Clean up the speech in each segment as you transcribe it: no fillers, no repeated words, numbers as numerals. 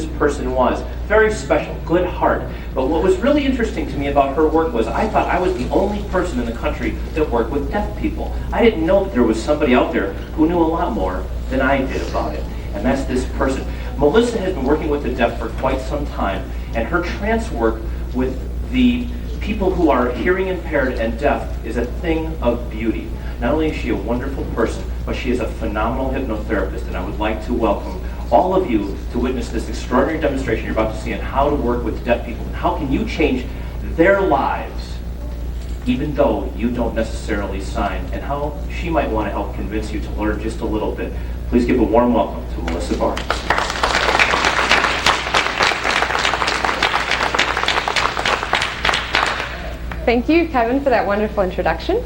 this person was. Very special, good heart. But what was really interesting to me about her work was I thought I was the only person in the country that worked with deaf people. I didn't know that there was somebody out there who knew a lot more than I did about it. And that's this person. Melissa has been working with the deaf for quite some time, and her trance work with the people who are hearing impaired and deaf is a thing of beauty. Not only is she a wonderful person, but she is a phenomenal hypnotherapist, and I would like to welcome all of you to witness this extraordinary demonstration you're about to see on how to work with deaf people and how can you change their lives even though you don't necessarily sign, and how she might want to help convince you to learn just a little bit. Please give a warm welcome to Melissa Barnes. Thank you, Kevin, for that wonderful introduction.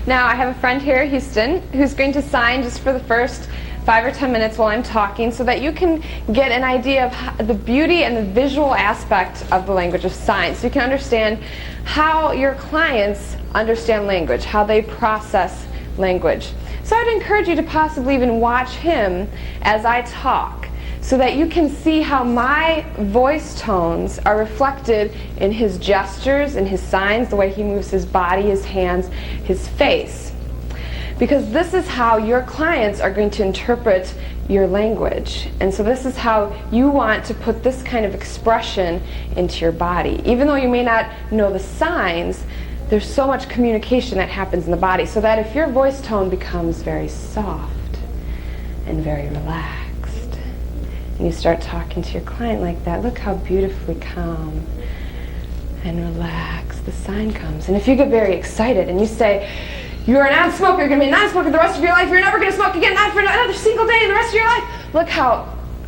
Now I have a friend here, Houston, who's going to sign just for the first 5 or 10 minutes while I'm talking so that you can get an idea of the beauty and the visual aspect of the language of signs. So you can understand how your clients understand language, how they process language. So I'd encourage you to possibly even watch him as I talk so that you can see how my voice tones are reflected in his gestures, in his signs, the way he moves his body, his hands, his face. Because this is how your clients are going to interpret your language. And so this is how you want to put this kind of expression into your body. Even though you may not know the signs, there's so much communication that happens in the body, so that if your voice tone becomes very soft and very relaxed, and you start talking to your client like that, look how beautifully calm and relaxed the sign comes. And if you get very excited and you say, you're a non-smoker, you're going to be a non-smoker the rest of your life, you're never going to smoke again, not for another single day in the rest of your life,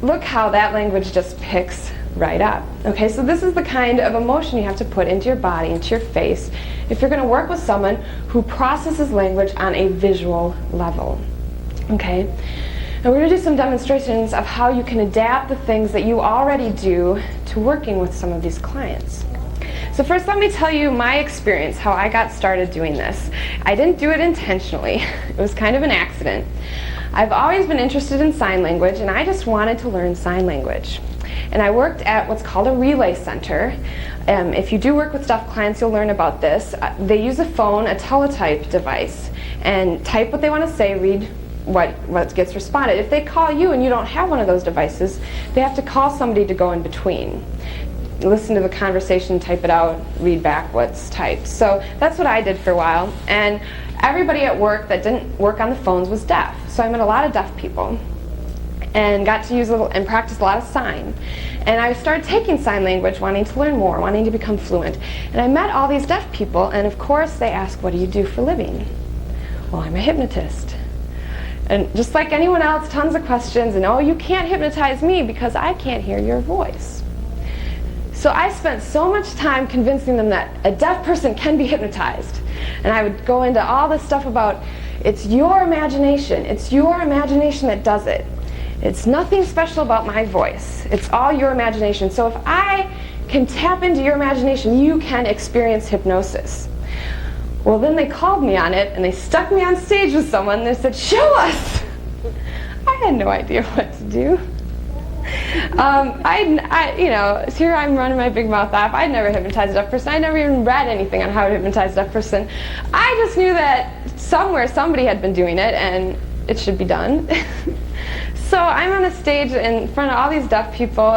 look how that language just picks right up. Okay, so this is the kind of emotion you have to put into your body, into your face, if you're going to work with someone who processes language on a visual level. Okay? And we're going to do some demonstrations of how you can adapt the things that you already do to working with some of these clients. So first, let me tell you my experience, how I got started doing this. I didn't do it intentionally. It was kind of an accident. I've always been interested in sign language, and I just wanted to learn sign language. And I worked at what's called a relay center. If you do work with deaf clients, you'll learn about this. They use a phone, a teletype device, and type what they want to say, read what gets responded. If they call you and you don't have one of those devices, they have to call somebody to go in between. Listen to the conversation, type it out, read back what's typed. So that's what I did for a while. And everybody at work that didn't work on the phones was deaf. So I met a lot of deaf people and got to use and practice a lot of sign. And I started taking sign language, wanting to learn more, wanting to become fluent. And I met all these deaf people, and of course they ask, what do you do for a living? Well, I'm a hypnotist. And just like anyone else, tons of questions, and oh, you can't hypnotize me because I can't hear your voice. So I spent so much time convincing them that a deaf person can be hypnotized. And I would go into all this stuff about, it's your imagination that does it. It's nothing special about my voice. It's all your imagination. So if I can tap into your imagination, you can experience hypnosis. Well, then they called me on it, and they stuck me on stage with someone, and they said, show us! I had no idea what to do. You know, here I'm running my big mouth off. I'd never hypnotized a deaf person. I'd never even read anything on how to hypnotize a deaf person. I just knew that somewhere somebody had been doing it, and it should be done. So I'm on a stage in front of all these deaf people.